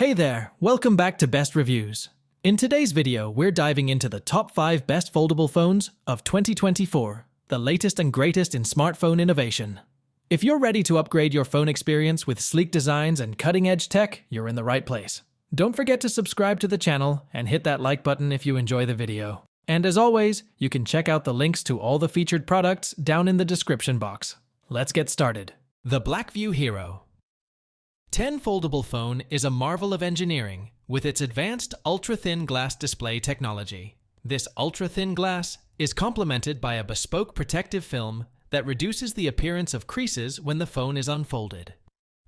Hey there, welcome back to Best Reviews. In today's video, we're diving into the top 5 best foldable phones of 2024, the latest and greatest in smartphone innovation. If you're ready to upgrade your phone experience with sleek designs and cutting-edge tech, you're in the right place. Don't forget to subscribe to the channel and hit that like button if you enjoy the video. And as always, you can check out the links to all the featured products down in the description box. Let's get started. The Blackview Hero 10 foldable phone is a marvel of engineering with its advanced ultra-thin glass display technology. This ultra-thin glass is complemented by a bespoke protective film that reduces the appearance of creases when the phone is unfolded.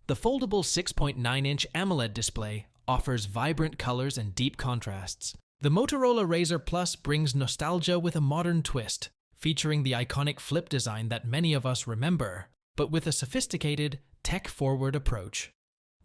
The foldable 6.9-inch AMOLED display offers vibrant colors and deep contrasts. The Motorola Razr Plus brings nostalgia with a modern twist, featuring the iconic flip design that many of us remember, but with a sophisticated, tech-forward approach.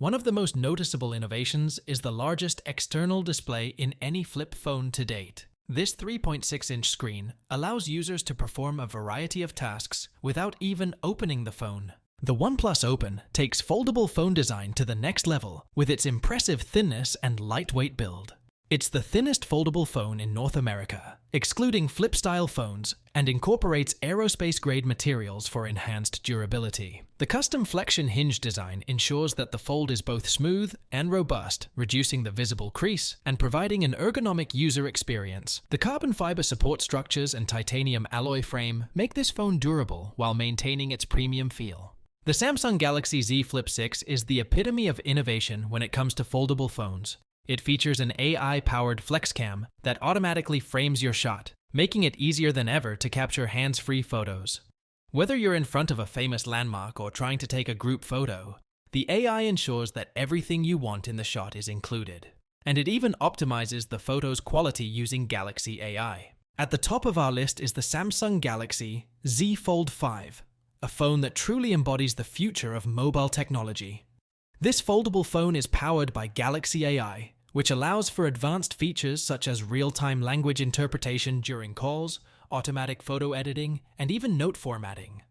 One of the most noticeable innovations is the largest external display in any flip phone to date. This 3.6-inch screen allows users to perform a variety of tasks without even opening the phone. The OnePlus Open takes foldable phone design to the next level with its impressive thinness and lightweight build. It's the thinnest foldable phone in North America, excluding flip-style phones, and incorporates aerospace-grade materials for enhanced durability. The custom flexion hinge design ensures that the fold is both smooth and robust, reducing the visible crease and providing an ergonomic user experience. The carbon fiber support structures and titanium alloy frame make this phone durable while maintaining its premium feel. The Samsung Galaxy Z Flip 6 is the epitome of innovation when it comes to foldable phones. It features an AI-powered flex cam that automatically frames your shot, making it easier than ever to capture hands-free photos. Whether you're in front of a famous landmark or trying to take a group photo, the AI ensures that everything you want in the shot is included. And it even optimizes the photo's quality using Galaxy AI. At the top of our list is the Samsung Galaxy Z Fold 5, a phone that truly embodies the future of mobile technology. This foldable phone is powered by Galaxy AI, which allows for advanced features such as real-time language interpretation during calls, automatic photo editing, and even note formatting.